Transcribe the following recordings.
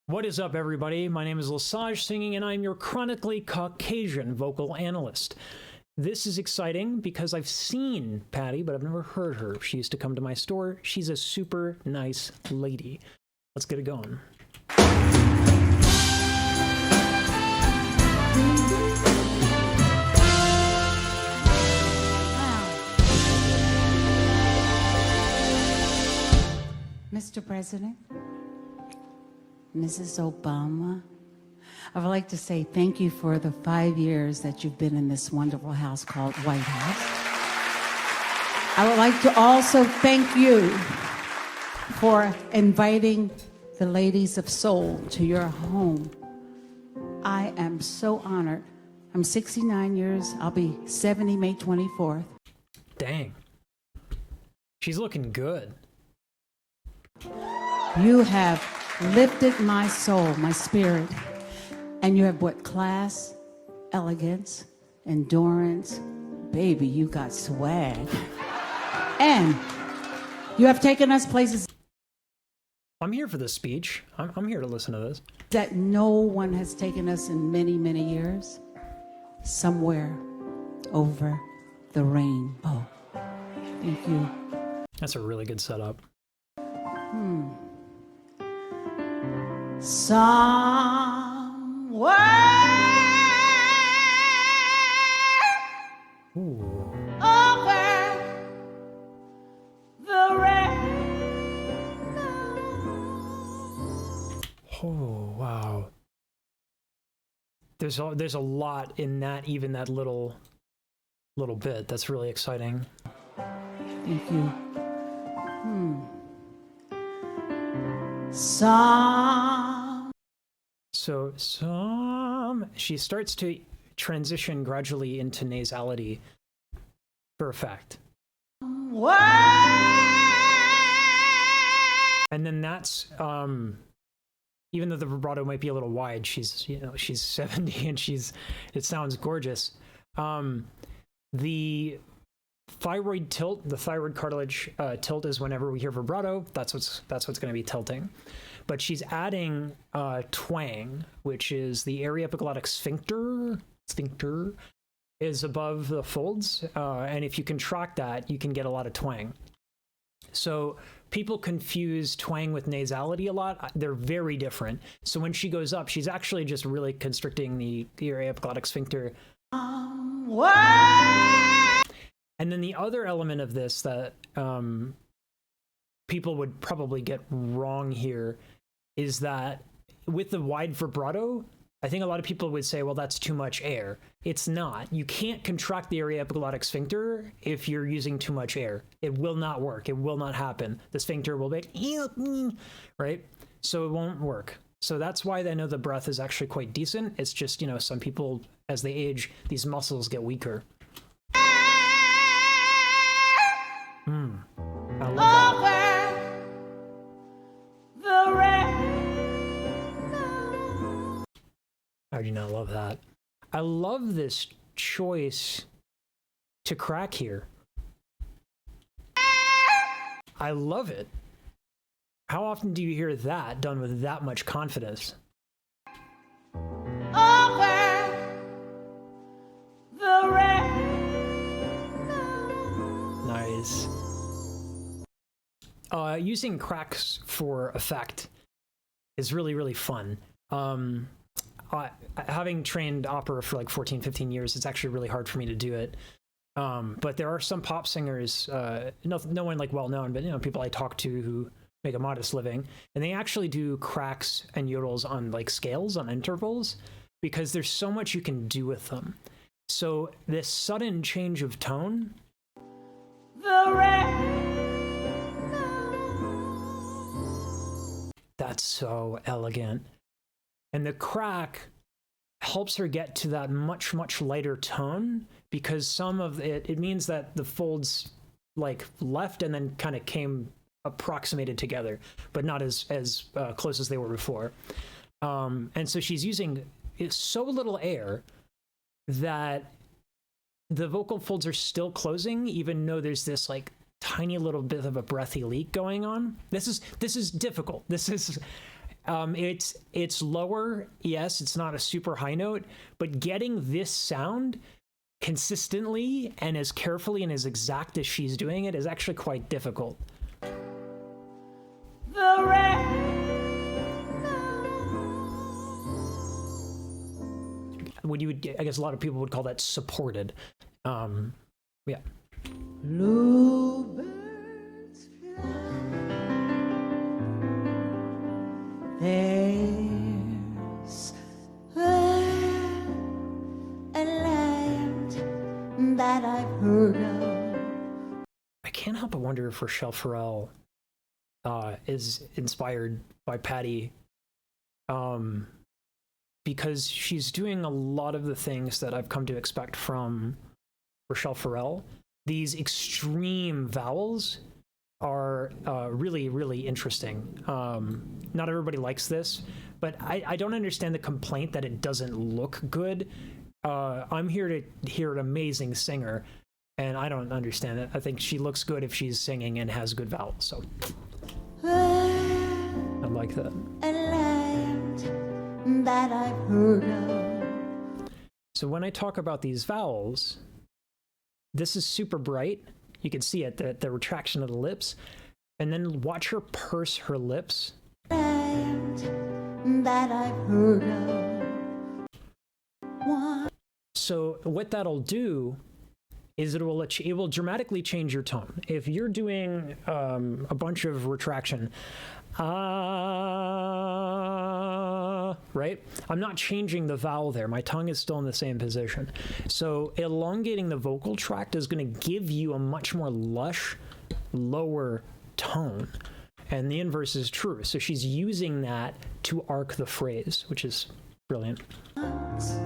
What is up, everybody? My name is LesageSinging, and I'm your chronically Caucasian vocal analyst. This is exciting because I've seen Patti, but I've never heard her. She used to come to my store. She's a super nice lady. Let's get it going. Mr. President, Mrs. Obama, I would like to say thank you for the 5 years that you've been in this wonderful house called White House. I would like to also thank you for inviting the ladies of Seoul to your home. I am so honored. I'm 69 years. I'll be 70 May 24th. Dang. She's looking good. You have lifted my soul, my spirit, and you have brought class, elegance, endurance. Baby, you got swag. And you have taken us places I'm here for this speech. I'm here to listen to this. that no one has taken us in many, many years. Somewhere over the rainbow. Thank you. That's a really good setup. Somewhere Ooh. over the rainbow. Oh, wow. There's a lot in that, even that little bit. That's really exciting. Thank you. She starts to transition gradually into nasality for effect. And then that's even though the vibrato might be a little wide, she's 70 and it sounds gorgeous. The thyroid tilt, the thyroid cartilage tilt, is whenever we hear vibrato, that's what's going to be tilting. But she's adding twang, which is the area epiglottic sphincter is above the folds, and if you contract that, you can get a lot of twang. So people confuse twang with nasality a lot. They're very different. So when she goes up, she's actually just really constricting the area epiglottic sphincter. And then the other element of this that people would probably get wrong here is that with the wide vibrato, I think a lot of people would say, well, that's too much air. It's not. You can't contract the area epiglottic sphincter if you're using too much air. It will not work. It will not happen. The sphincter will be, right? So it won't work. So that's why I know the breath is actually quite decent. It's just, some people, as they age, these muscles get weaker. I love that. I do not love that. I love this choice to crack here. I love it. How often do you hear that done with that much confidence? Nice. Using cracks for effect is really, really fun. Having trained opera for like 14, 15 years, it's actually really hard for me to do it. But there are some pop singers, no one like well-known, but people I talk to who make a modest living, and they actually do cracks and yodels on like scales, on intervals, because there's so much you can do with them. So this sudden change of tone, that's so elegant. And the crack helps her get to that much, much lighter tone, because some of it means that the folds like left and then kind of came approximated together, but not as close as they were before. And so she's using so little air that the vocal folds are still closing, even though there's this like tiny little bit of a breathy leak going on. This is difficult. It's lower. Yes, it's not a super high note, but getting this sound consistently and as carefully and as exact as she's doing it is actually quite difficult. What you would, I guess a lot of people would call that supported. Yeah. Bluebirds fly. There's a land that I've heard of. I can't help but wonder if Rochelle Farrell is inspired by Patti, because she's doing a lot of the things that I've come to expect from Rochelle Farrell. These extreme vowels are really, really interesting. Not everybody likes this, but I don't understand the complaint that it doesn't look good. I'm here to hear an amazing singer, and I don't understand it. I think she looks good if she's singing and has good vowels, so I like that. A land that I've heard of. So when I talk about these vowels, this is super bright. You can see it, the retraction of the lips. And then watch her purse her lips. Land that I've heard of. One. So what that'll do is it will dramatically change your tone. If you're doing a bunch of retraction, right? I'm not changing the vowel there. My tongue is still in the same position. So elongating the vocal tract is going to give you a much more lush, lower tone. And the inverse is true. So she's using that to arc the phrase, which is brilliant. Nice.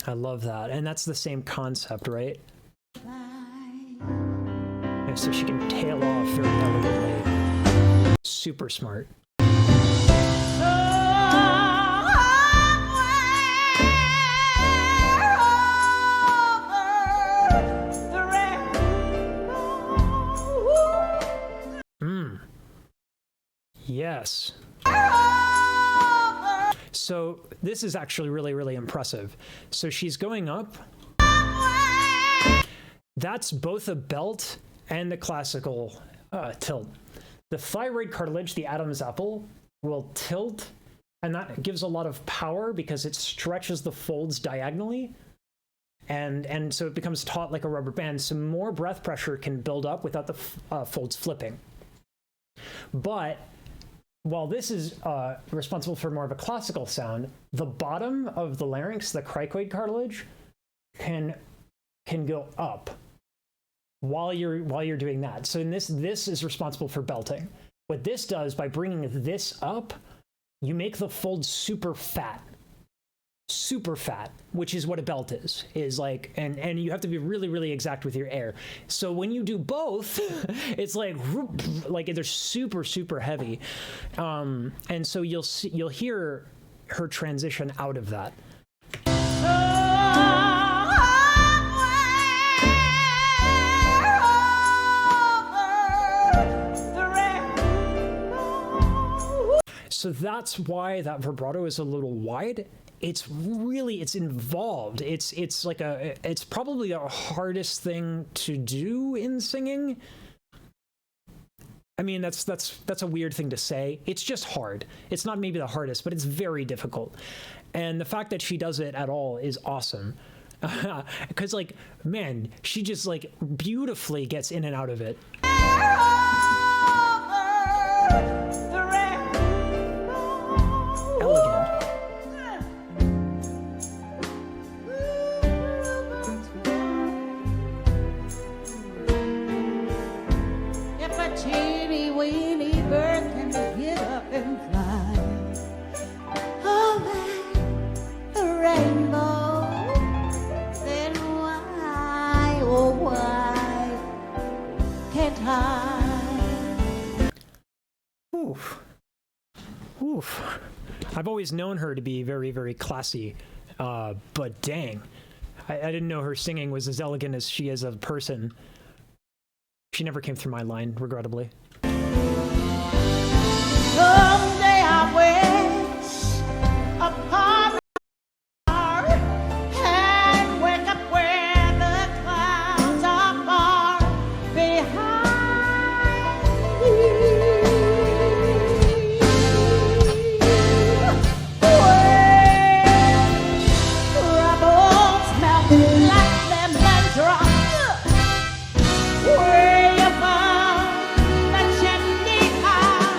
I love that. And that's the same concept, right? And so she can tail off very elegantly. Super smart. Yes. So this is actually really, really impressive. So she's going up. That's both a belt and the classical tilt. The thyroid cartilage, the Adam's apple, will tilt, and that gives a lot of power because it stretches the folds diagonally. And so it becomes taut like a rubber band. So more breath pressure can build up without the folds flipping. But while this is responsible for more of a classical sound, the bottom of the larynx, the cricoid cartilage, can go up while you're doing that. So in this is responsible for belting. What this does, by bringing this up, you make the fold super fat, which is what a belt is like, and you have to be really, really exact with your air. So when you do both, it's like they're super, super heavy. And so you'll hear her transition out of that. So that's why that vibrato is a little wide. It's involved. It's probably the hardest thing to do in singing. I mean, that's a weird thing to say. It's just hard. It's not maybe the hardest, but it's very difficult. And the fact that she does it at all is awesome. Because man, she just beautifully gets in and out of it. Elegant. If a teeny weeny bird can get up and fly over the rainbow, then why, oh why can't I? Oof. I've always known her to be very, very classy, but dang, I didn't know her singing was as elegant as she is as a person. She never came through my line, regrettably. Someday I wish upon a star and wake up where the clouds are far behind me. Where troubles melt like lemon drops. Where you found the chimney top.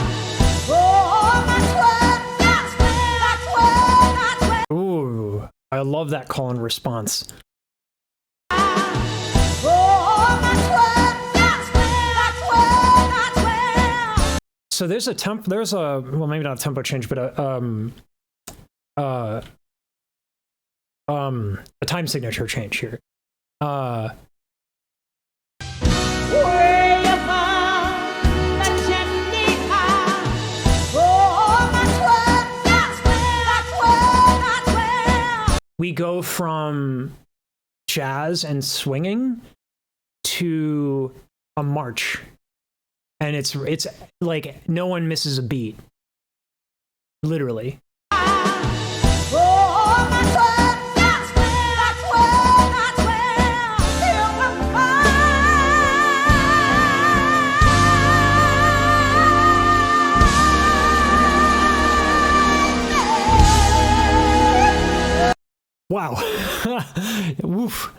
Oh, that's where. Ooh, I love that call and response. So there's a well, maybe not a tempo change, but a time signature change here. Where you found the chimney top. Oh, that's where. We go from jazz and swinging to a march, and it's like no one misses a beat, literally. Wow. Woof.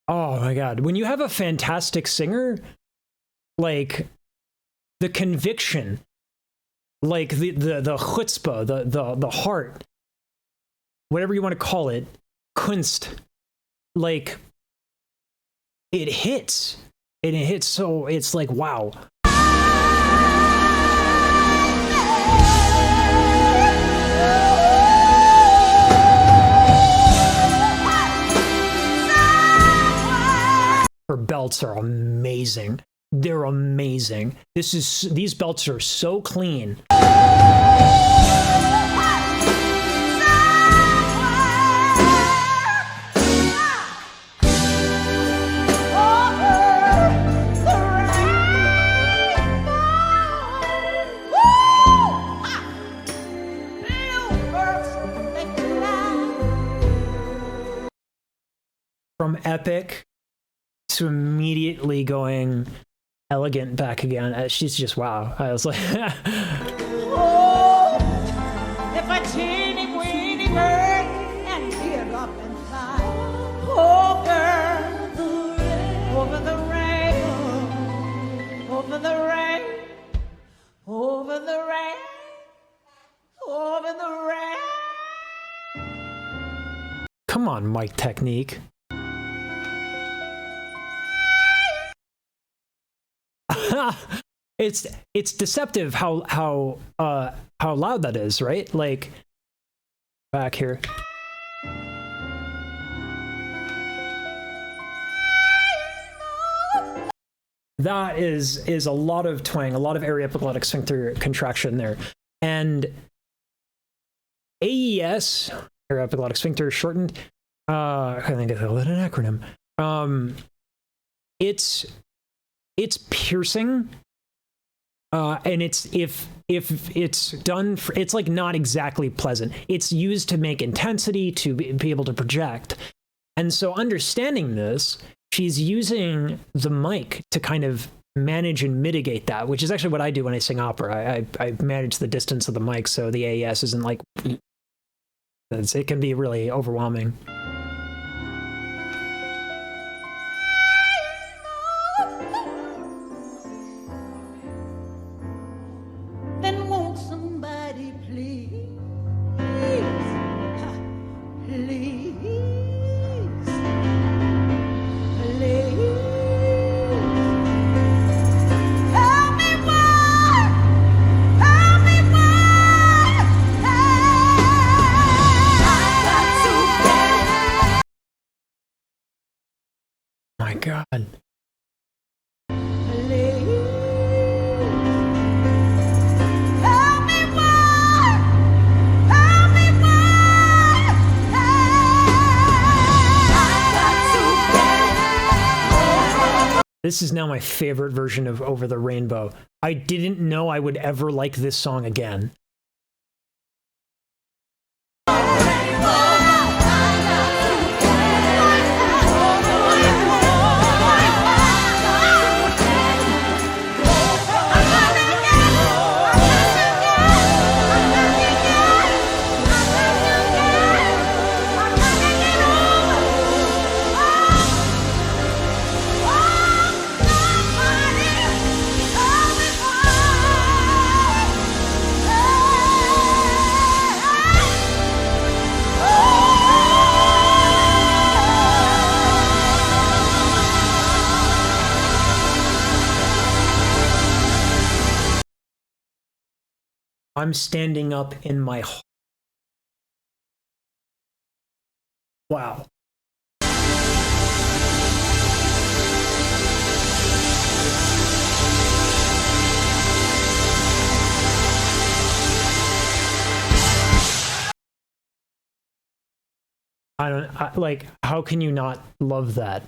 Oh my God. When you have a fantastic singer, like the conviction, like the chutzpah, the heart, whatever you want to call it, Kunst, like it hits. And it hits so it's like, wow. Her belts are amazing. They're amazing. These belts are so clean. From epic to immediately going elegant back again. She's just wow. I was like, Oh, if a teeny weeny bird and get up and fly over the rain, over the rain, over the rain, over the rain. come on, mic technique. It's deceptive how loud that is, right? Like back here. That is a lot of twang, a lot of aryepiglottic sphincter contraction there. And AES, aryepiglottic sphincter shortened, I think it's an acronym. It's piercing, and if it's done for, it's like not exactly pleasant. It's used to make intensity, to be able to project. And so understanding this, she's using the mic to kind of manage and mitigate that, which is actually what I do when I sing opera. I manage the distance of the mic so the AES isn't like, it can be really overwhelming. Then won't somebody please, please, please tell me why, tell me why I got to get. My God. This is now my favorite version of Over the Rainbow. I didn't know I would ever like this song again. I'm standing up in my... Wow. Like, how can you not love that?